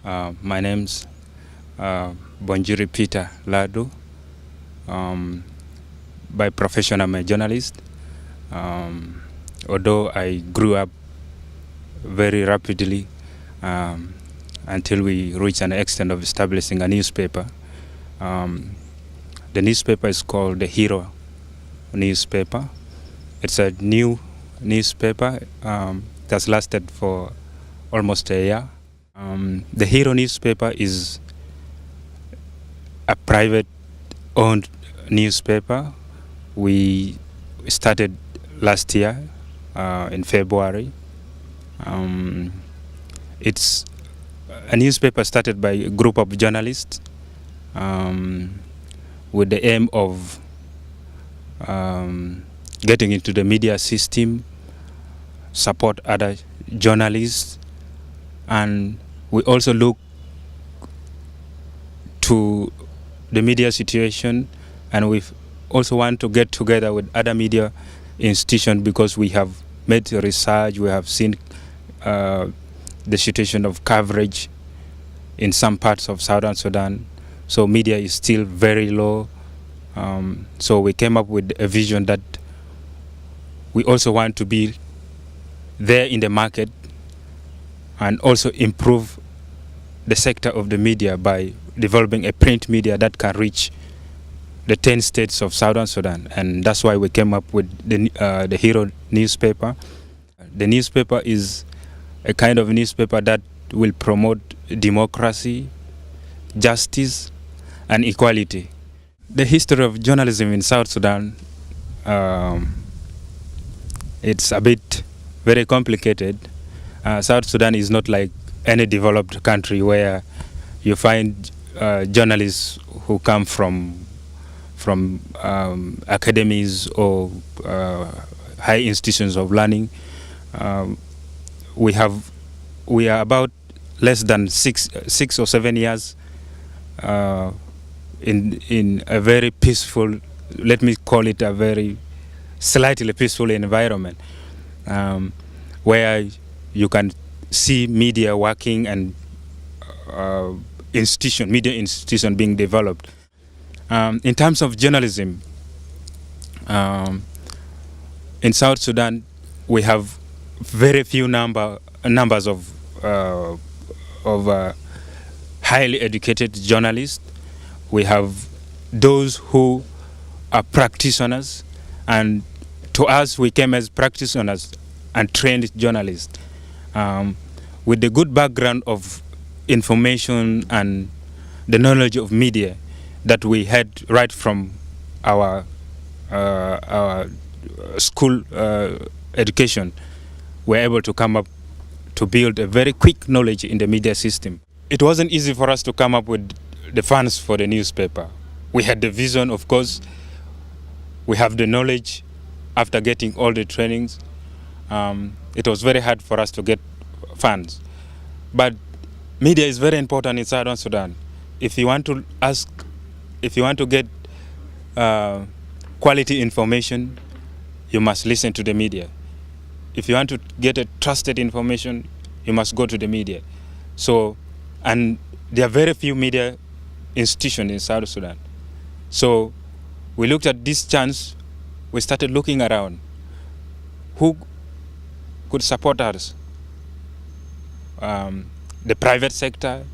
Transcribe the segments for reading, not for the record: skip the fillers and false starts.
My name's Bongiri Ladu. By profession, I'm a journalist. Although I grew up very rapidly until we reached an extent of establishing a newspaper. The newspaper is called the Hero newspaper. It's a new newspaper that's lasted for almost a year. The Hero newspaper is a private-owned newspaper. We started last year in February. It's a newspaper started by a group of journalists with the aim of getting into the media system, support other journalists, and we also look to the media situation, and we also want to get together with other media institutions because we have made research, we have seen the situation of coverage in some parts of Southern Sudan. So media is still very low. So we came up with a vision that we also want to be there in the market and also improve the sector of the media by developing a print media that can reach the 10 states of Southern Sudan. And that's why we came up with the Hero newspaper. The newspaper is a kind of newspaper that will promote democracy, justice, and equality. The history of journalism in South Sudan, it's a bit very complicated. South Sudan is not like any developed country where you find journalists who come from academies or high institutions of learning. We are about less than six or 7 years in a very peaceful, let me call it a very slightly peaceful environment, where you can see media working and media institution being developed. In terms of journalism, in South Sudan, we have very few numbers of highly educated journalists. We have those who are practitioners, and to us, we came as practitioners and trained journalists with the good background of information and the knowledge of media that we had right from our school education. We're able to come up to build a very quick knowledge in the media system. It wasn't easy for us to come up with the funds for the newspaper. We had the vision, of course. We have the knowledge after getting all the trainings. It was very hard for us to get funds. But media is very important in Southern Sudan. If you want to get quality information, you must listen to the media. If you want to get a trusted information, you must go to the media. So, and there are very few media institutions in South Sudan. So we looked at this chance, we started looking around. Who could support us? The private sector,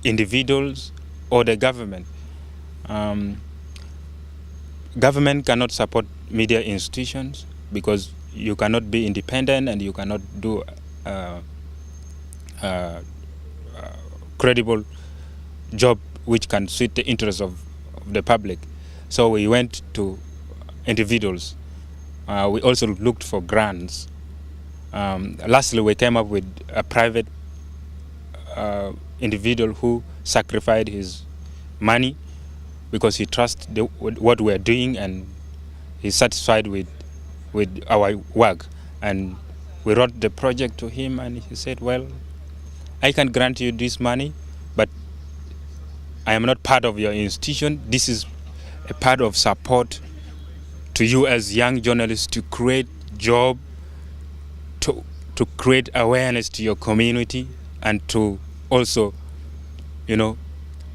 individuals, or the government. Government cannot support media institutions because you cannot be independent and you cannot do credible job which can suit the interests of the public. So we went to individuals. We also looked for grants. Lastly, we came up with a private individual who sacrificed his money because he trusts what we're doing and he's satisfied with our work. And we wrote the project to him and he said, well, I can grant you this money, but I am not part of your institution. This is a part of support to you as young journalists to create job, to create awareness to your community, and to also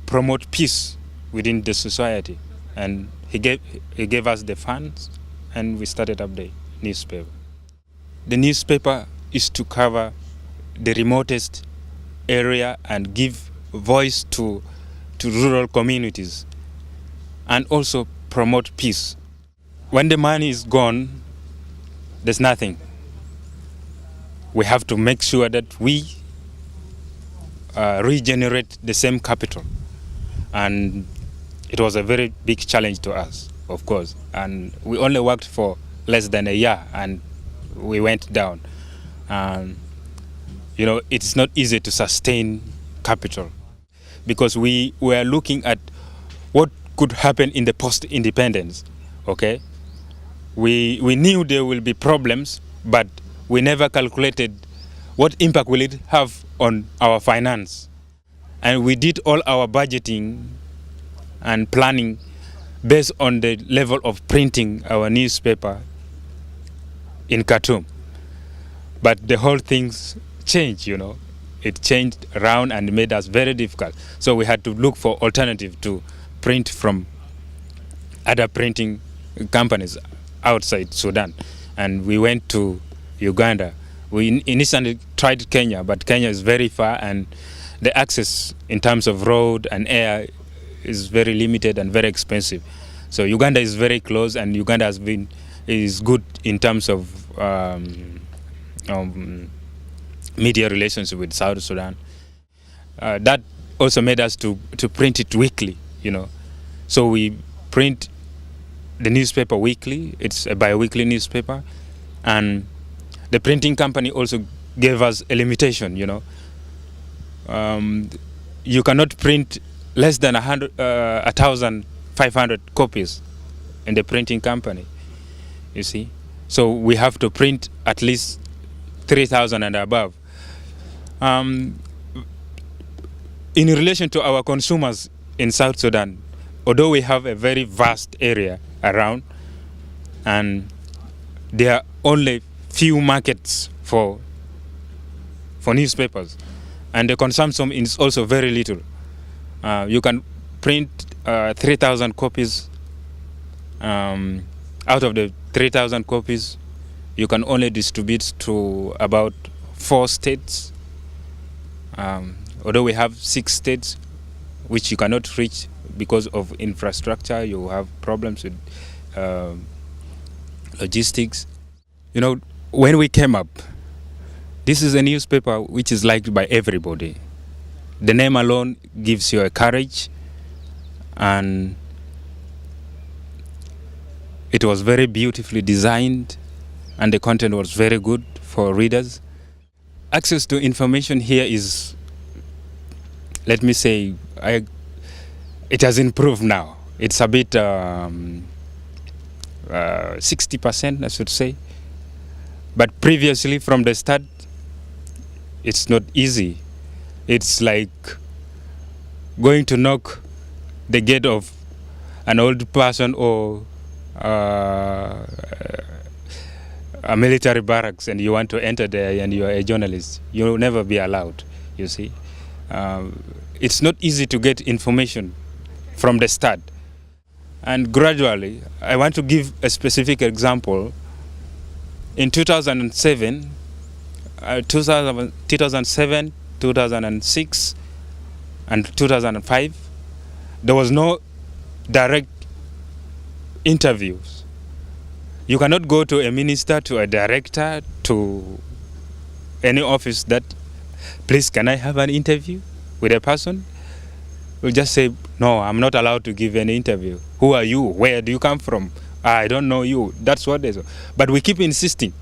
promote peace within the society. And he gave us the funds, and we started up the newspaper. The newspaper is to cover the remotest area and give voice to rural communities, and also promote peace. When the money is gone, there's nothing. We have to make sure that we regenerate the same capital. And it was a very big challenge to us, of course. And we only worked for less than a year, and we went down. It's not easy to sustain capital, because we were looking at what could happen in the post-independence, okay? We knew there will be problems, but we never calculated what impact will it have on our finance. And we did all our budgeting and planning based on the level of printing our newspaper in Khartoum. But the whole thing's changed, It changed around and made us very difficult. So we had to look for alternative to print from other printing companies outside Sudan. And we went to Uganda. We initially tried Kenya, but Kenya is very far, and the access in terms of road and air is very limited and very expensive. So Uganda is very close, and Uganda is good in terms of media relations with South Sudan. That also made us to print it weekly, So we print the newspaper weekly. It's a bi-weekly newspaper. And the printing company also gave us a limitation, You cannot print less than 1,500 copies in the printing company, you see. So we have to print at least 3,000 and above. In relation to our consumers in South Sudan, although we have a very vast area around, and there are only few markets for newspapers, and the consumption is also very little. You can print 3,000 copies. Out of the 3,000 copies, you can only distribute to about 4 states. Although we have 6 states which you cannot reach because of infrastructure, you have problems with logistics. When we came up, this is a newspaper which is liked by everybody. The name alone gives you a courage, and it was very beautifully designed, and the content was very good for readers. Access to information here is, let me say, it has improved now. It's a bit 60%, I should say. But previously, from the start, it's not easy. It's like going to knock the gate of an old person or a military barracks, and you want to enter there and you are a journalist. You will never be allowed, you see. It's not easy to get information from the start. And gradually, I want to give a specific example. In 2007, 2006, and 2005, there was no direct interviews. You cannot go to a minister, to a director, to any office that, please, can I have an interview with a person? We'll just say, no, I'm not allowed to give any interview. Who are you? Where do you come from? I don't know you. That's what they say. But we keep insisting,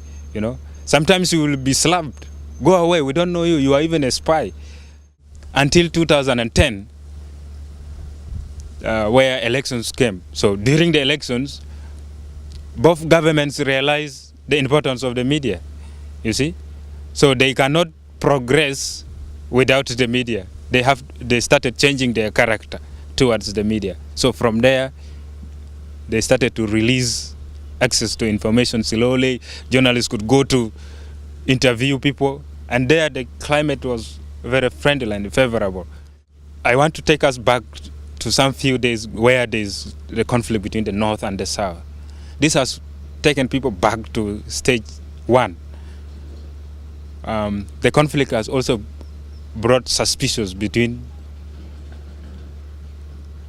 Sometimes you will be slapped. Go away, we don't know you. You are even a spy. Until 2010, where elections came. So during the elections, both governments realized the importance of the media, you see. So they cannot progress without the media. They started changing their character towards the media. So from there, they started to release access to information slowly. Journalists could go to interview people, and there the climate was very friendly and favorable. I want to take us back to some few days where there's the conflict between the North and the South. This has taken people back to stage one. The conflict has also brought suspicions between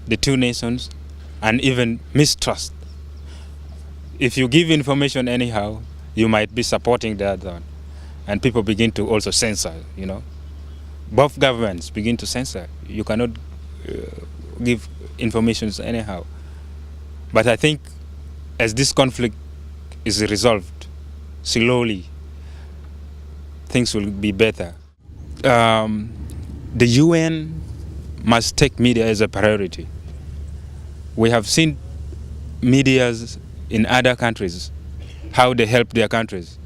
the two nations and even mistrust. If you give information anyhow, you might be supporting the other one. And people begin to also censor, you know. Both governments begin to censor. You cannot give information anyhow. But I think as this conflict is resolved slowly, things will be better. The UN must take media as a priority. We have seen medias in other countries, how they help their countries.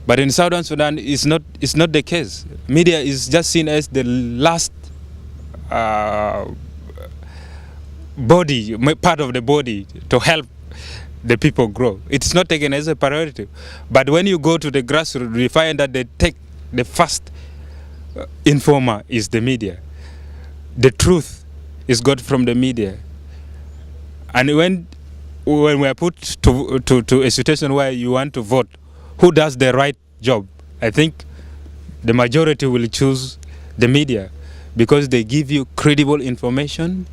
But in Southern Sudan, it's not the case. Media is just seen as the last body, part of the body to help the people grow. It's not taken as a priority. But when you go to the grassroots, you find that they take the first informer is the media. The truth is got from the media. And when we are put to a situation where you want to vote, who does the right job? I think the majority will choose the media because they give you credible information.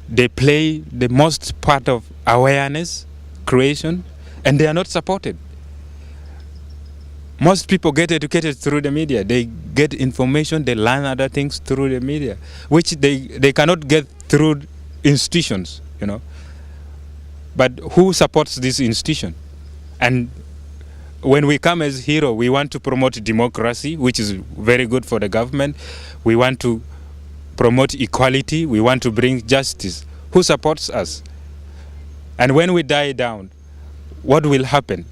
They play the most part of awareness creation, and they are not supported. Most people get educated through the media. They get information, they learn other things through the media, which they cannot get through institutions, you know. But who supports this institution? And when we come as hero, we want to promote democracy, which is very good for the government. We want to promote equality. We want to bring justice. Who supports us? And when we die down, what will happen?